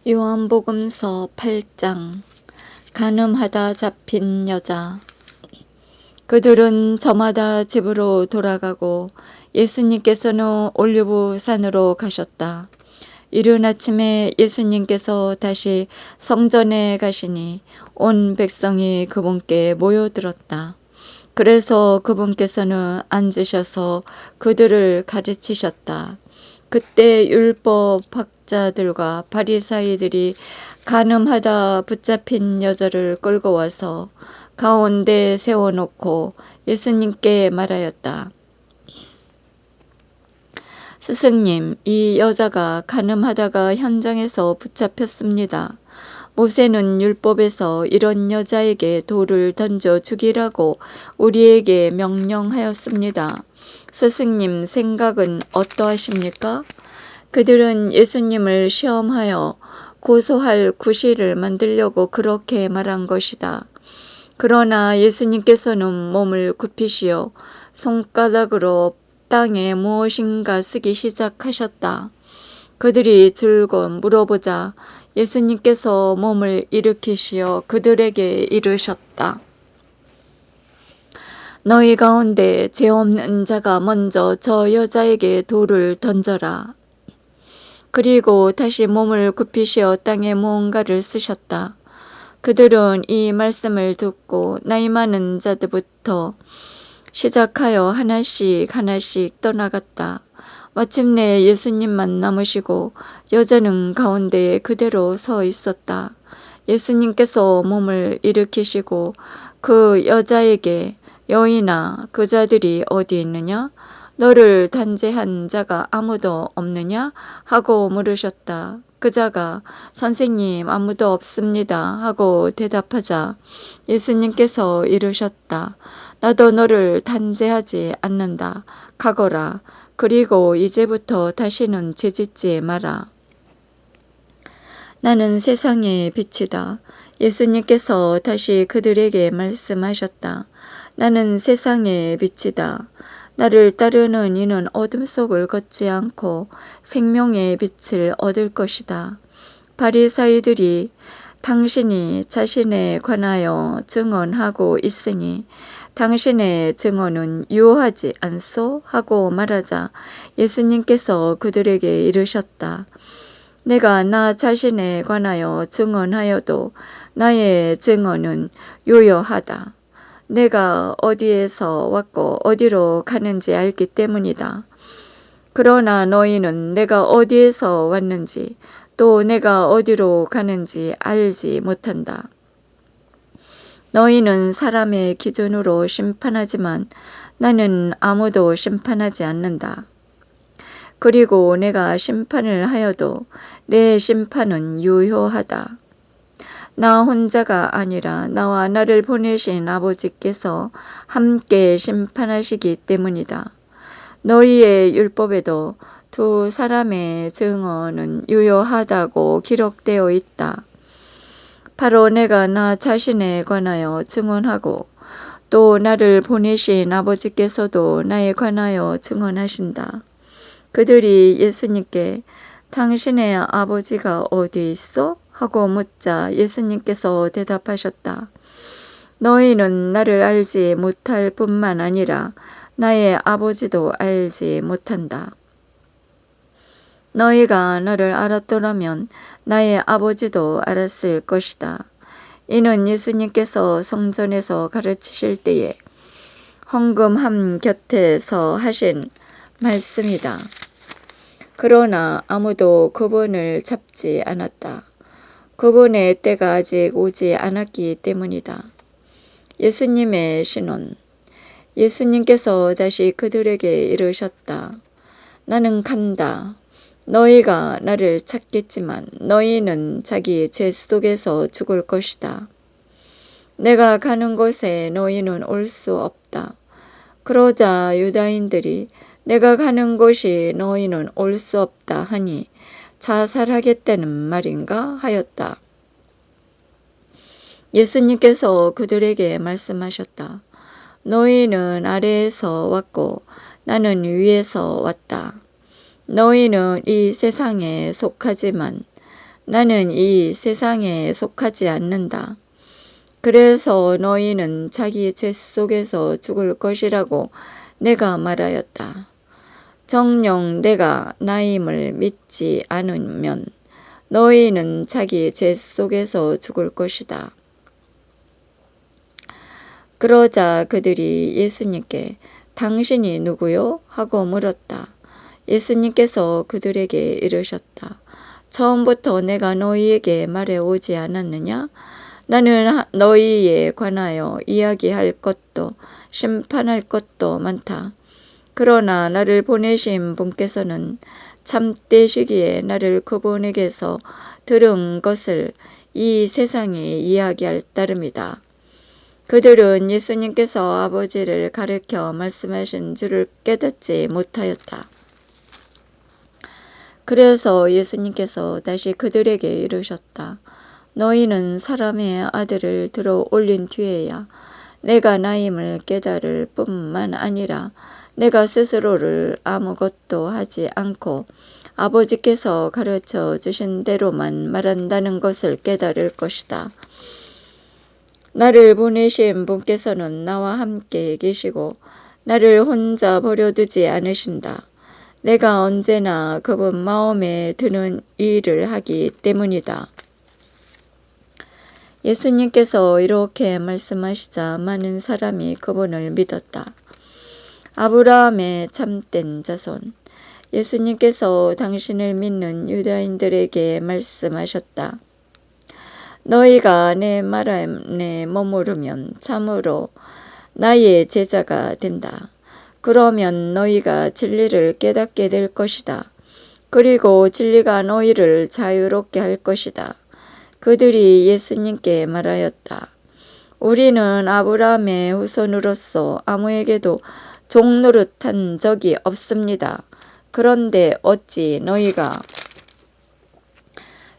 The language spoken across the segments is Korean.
요한복음서 8장. 간음하다 잡힌 여자. 그들은 저마다 집으로 돌아가고 예수님께서는 올리브산으로 가셨다. 이른 아침에 예수님께서 다시 성전에 가시니 온 백성이 그분께 모여들었다. 그래서 그분께서는 앉으셔서 그들을 가르치셨다. 그때 율법학자들과 바리사이들이 간음하다 붙잡힌 여자를 끌고 와서 가운데 세워놓고 예수님께 말하였다. 스승님, 이 여자가 간음하다가 현장에서 붙잡혔습니다. 모세는 율법에서 이런 여자에게 돌을 던져 죽이라고 우리에게 명령하였습니다. 스승님 생각은 어떠하십니까? 그들은 예수님을 시험하여 고소할 구실을 만들려고 그렇게 말한 것이다. 그러나 예수님께서는 몸을 굽히시어 손가락으로 땅에 무엇인가 쓰기 시작하셨다. 그들이 줄곧 물어보자 예수님께서 몸을 일으키시어 그들에게 이르셨다. 너희 가운데 죄 없는 자가 먼저 저 여자에게 돌을 던져라. 그리고 다시 몸을 굽히시어 땅에 무언가를 쓰셨다. 그들은 이 말씀을 듣고 나이 많은 자들부터 시작하여 하나씩 떠나갔다. 마침내 예수님만 남으시고 여자는 가운데에 그대로 서 있었다. 예수님께서 몸을 일으키시고 그 여자에게 여인아, 그 자들이 어디 있느냐? 너를 단죄한 자가 아무도 없느냐? 하고 물으셨다. 그 자가 선생님 아무도 없습니다 하고 대답하자 예수님께서 이르셨다. 나도 너를 단죄하지 않는다. 가거라. 그리고 이제부터 다시는 죄짓지 마라. 나는 세상의 빛이다. 예수님께서 다시 그들에게 말씀하셨다. 나는 세상의 빛이다. 나를 따르는 이는 어둠 속을 걷지 않고 생명의 빛을 얻을 것이다. 바리사이들이 당신이 자신에 관하여 증언하고 있으니 당신의 증언은 유효하지 않소? 하고 말하자 예수님께서 그들에게 이르셨다. 내가 나 자신에 관하여 증언하여도 나의 증언은 유효하다. 내가 어디에서 왔고 어디로 가는지 알기 때문이다. 그러나 너희는 내가 어디에서 왔는지 또 내가 어디로 가는지 알지 못한다. 너희는 사람의 기준으로 심판하지만 나는 아무도 심판하지 않는다. 그리고 내가 심판을 하여도 내 심판은 유효하다. 나 혼자가 아니라 나와 나를 보내신 아버지께서 함께 심판하시기 때문이다. 너희의 율법에도 두 사람의 증언은 유효하다고 기록되어 있다. 바로 내가 나 자신에 관하여 증언하고 또 나를 보내신 아버지께서도 나에 관하여 증언하신다. 그들이 예수님께 당신의 아버지가 어디 있어? 하고 묻자 예수님께서 대답하셨다. 너희는 나를 알지 못할 뿐만 아니라 나의 아버지도 알지 못한다. 너희가 나를 알았더라면 나의 아버지도 알았을 것이다. 이는 예수님께서 성전에서 가르치실 때에 헌금함 곁에서 하신 말씀이다. 그러나 아무도 그분을 잡지 않았다. 그분의 때가 아직 오지 않았기 때문이다. 예수님의 신원. 예수님께서 다시 그들에게 이르셨다. 나는 간다. 너희가 나를 찾겠지만 너희는 자기 죄 속에서 죽을 것이다. 내가 가는 곳에 너희는 올 수 없다. 그러자 유다인들이 내가 가는 곳이 너희는 올 수 없다 하니 자살하겠다는 말인가 하였다. 예수님께서 그들에게 말씀하셨다. 너희는 아래에서 왔고 나는 위에서 왔다. 너희는 이 세상에 속하지만 나는 이 세상에 속하지 않는다. 그래서 너희는 자기 죄 속에서 죽을 것이라고 내가 말하였다. 정녕 내가 나임을 믿지 않으면 너희는 자기 죄 속에서 죽을 것이다. 그러자 그들이 예수님께 당신이 누구요? 하고 물었다. 예수님께서 그들에게 이르셨다. 처음부터 내가 너희에게 말해오지 않았느냐? 나는 너희에 관하여 이야기할 것도 심판할 것도 많다. 그러나 나를 보내신 분께서는 참된 시기에 나를 그분에게서 들은 것을 이 세상에 이야기할 따름이다. 그들은 예수님께서 아버지를 가리켜 말씀하신 줄을 깨닫지 못하였다. 그래서 예수님께서 다시 그들에게 이르셨다. 너희는 사람의 아들을 들어 올린 뒤에야 내가 나임을 깨달을 뿐만 아니라 내가 스스로를 아무것도 하지 않고 아버지께서 가르쳐 주신 대로만 말한다는 것을 깨달을 것이다. 나를 보내신 분께서는 나와 함께 계시고 나를 혼자 버려두지 않으신다. 내가 언제나 그분 마음에 드는 일을 하기 때문이다. 예수님께서 이렇게 말씀하시자 많은 사람이 그분을 믿었다. 아브라함의 참된 자손. 예수님께서 당신을 믿는 유다인들에게 말씀하셨다. 너희가 내 말 안에 머무르면 참으로 나의 제자가 된다. 그러면 너희가 진리를 깨닫게 될 것이다. 그리고 진리가 너희를 자유롭게 할 것이다. 그들이 예수님께 말하였다. 우리는 아브라함의 후손으로서 아무에게도 종 노릇한 적이 없습니다. 그런데 어찌 너희가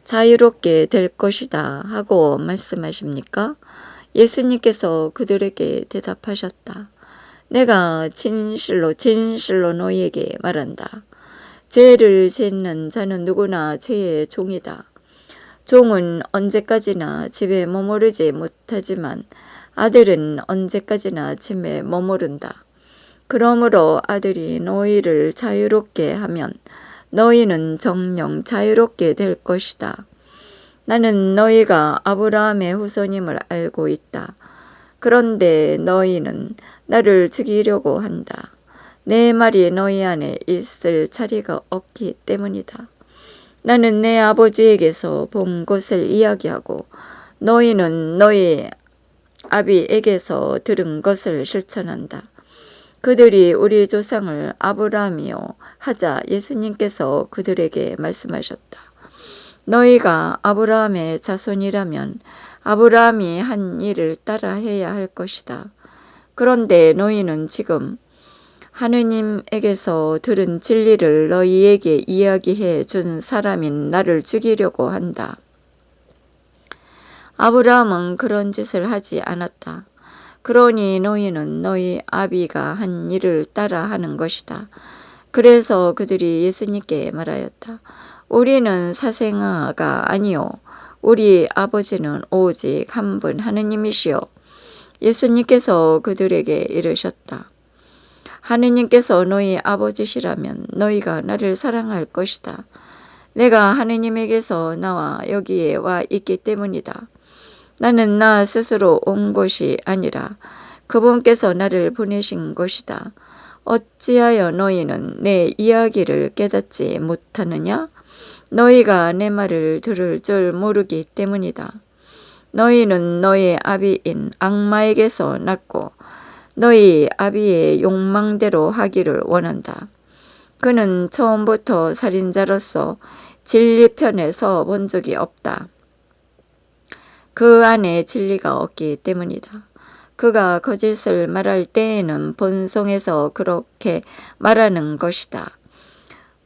자유롭게 될 것이다 하고 말씀하십니까? 예수님께서 그들에게 대답하셨다. 내가 진실로 너희에게 말한다. 죄를 짓는 자는 누구나 죄의 종이다. 종은 언제까지나 집에 머무르지 못하지만 아들은 언제까지나 집에 머무른다. 그러므로 아들이 너희를 자유롭게 하면 너희는 정녕 자유롭게 될 것이다. 나는 너희가 아브라함의 후손임을 알고 있다. 그런데 너희는 나를 죽이려고 한다. 내 말이 너희 안에 있을 자리가 없기 때문이다. 나는 내 아버지에게서 본 것을 이야기하고 너희는 너희 아비에게서 들은 것을 실천한다. 그들이 우리 조상을 아브라함이요 하자 예수님께서 그들에게 말씀하셨다. 너희가 아브라함의 자손이라면 아브라함이 한 일을 따라 해야 할 것이다. 그런데 너희는 지금 하느님에게서 들은 진리를 너희에게 이야기해 준 사람인 나를 죽이려고 한다. 아브라함은 그런 짓을 하지 않았다. 그러니 너희는 너희 아비가 한 일을 따라 하는 것이다. 그래서 그들이 예수님께 말하였다. 우리는 사생아가 아니요 우리 아버지는 오직 한 분 하느님이시요. 예수님께서 그들에게 이르셨다. 하느님께서 너희 아버지시라면 너희가 나를 사랑할 것이다. 내가 하느님에게서 나와 여기에 와 있기 때문이다. 나는 나 스스로 온 것이 아니라 그분께서 나를 보내신 것이다. 어찌하여 너희는 내 이야기를 깨닫지 못하느냐? 너희가 내 말을 들을 줄 모르기 때문이다. 너희는 너희 아비인 악마에게서 났고 너희 아비의 욕망대로 하기를 원한다. 그는 처음부터 살인자로서 진리편에 서 본 적이 없다. 그 안에 진리가 없기 때문이다. 그가 거짓을 말할 때에는 본성에서 그렇게 말하는 것이다.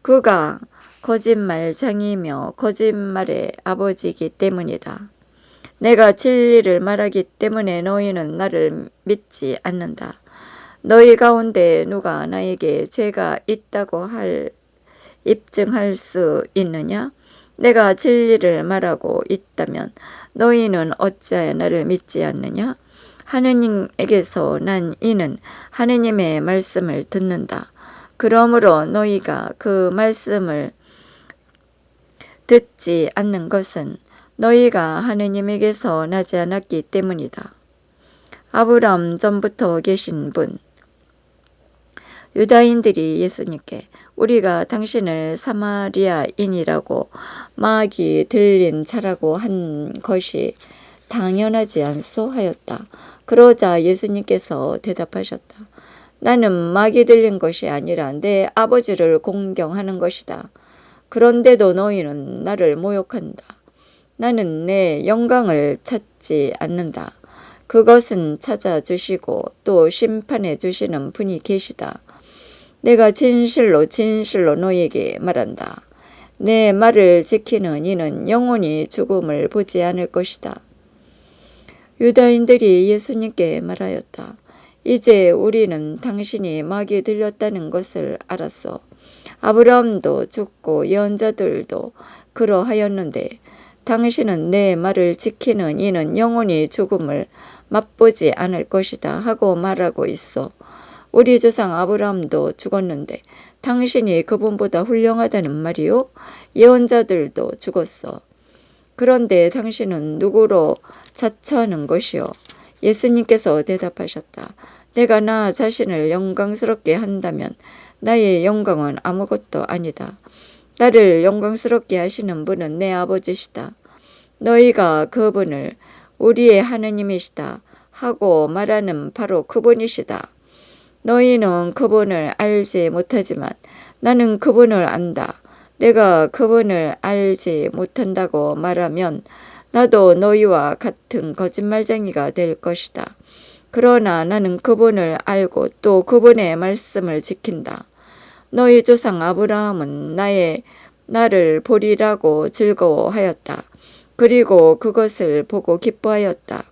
그가 거짓말장이며 거짓말의 아버지이기 때문이다. 내가 진리를 말하기 때문에 너희는 나를 믿지 않는다. 너희 가운데 누가 나에게 죄가 있다고 입증할 수 있느냐? 내가 진리를 말하고 있다면 너희는 어찌하여 나를 믿지 않느냐? 하느님에게서 난 이는 하느님의 말씀을 듣는다. 그러므로 너희가 그 말씀을 듣지 않는 것은 너희가 하느님에게서 나지 않았기 때문이다. 아브라함 전부터 계신 분. 유다인들이 예수님께 우리가 당신을 사마리아인이라고 막이 들린 자라고 한 것이 당연하지 않소 하였다. 그러자 예수님께서 대답하셨다. 나는 막이 들린 것이 아니라 내 아버지를 공경하는 것이다. 그런데도 너희는 나를 모욕한다. 나는 내 영광을 찾지 않는다. 그것은 찾아주시고 또 심판해 주시는 분이 계시다. 내가 진실로 진실로 너희에게 말한다. 내 말을 지키는 이는 영원히 죽음을 보지 않을 것이다. 유다인들이 예수님께 말하였다. 이제 우리는 당신이 막이 들렸다는 것을 알았어. 아브라함도 죽고 예언자들도 그러하였는데 당신은 내 말을 지키는 이는 영원히 죽음을 맛보지 않을 것이다 하고 말하고 있어. 우리 조상 아브라함도 죽었는데 당신이 그분보다 훌륭하다는 말이요? 예언자들도 죽었어. 그런데 당신은 누구로 자처하는 것이요? 예수님께서 대답하셨다. 내가 나 자신을 영광스럽게 한다면 나의 영광은 아무것도 아니다. 나를 영광스럽게 하시는 분은 내 아버지시다. 너희가 그분을 우리의 하느님이시다 하고 말하는 바로 그분이시다. 너희는 그분을 알지 못하지만 나는 그분을 안다. 내가 그분을 알지 못한다고 말하면 나도 너희와 같은 거짓말쟁이가 될 것이다. 그러나 나는 그분을 알고 또 그분의 말씀을 지킨다. 너희 조상 아브라함은 나를 보리라고 즐거워하였다. 그리고 그것을 보고 기뻐하였다.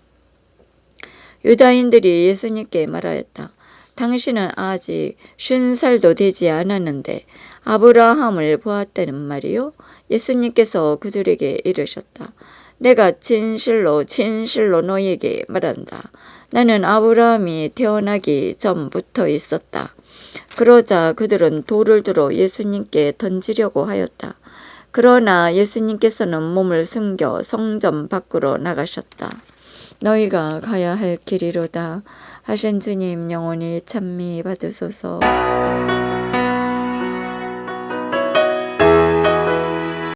유다인들이 예수님께 말하였다. 당신은 아직 50살도 되지 않았는데 아브라함을 보았다는 말이요? 예수님께서 그들에게 이르셨다. 내가 진실로 진실로 너희에게 말한다. 나는 아브라함이 태어나기 전부터 있었다. 그러자 그들은 돌을 들어 예수님께 던지려고 하였다. 그러나 예수님께서는 몸을 숨겨 성전 밖으로 나가셨다. 너희가 가야 할 길이로다 하신 주님 영원히 찬미 받으소서.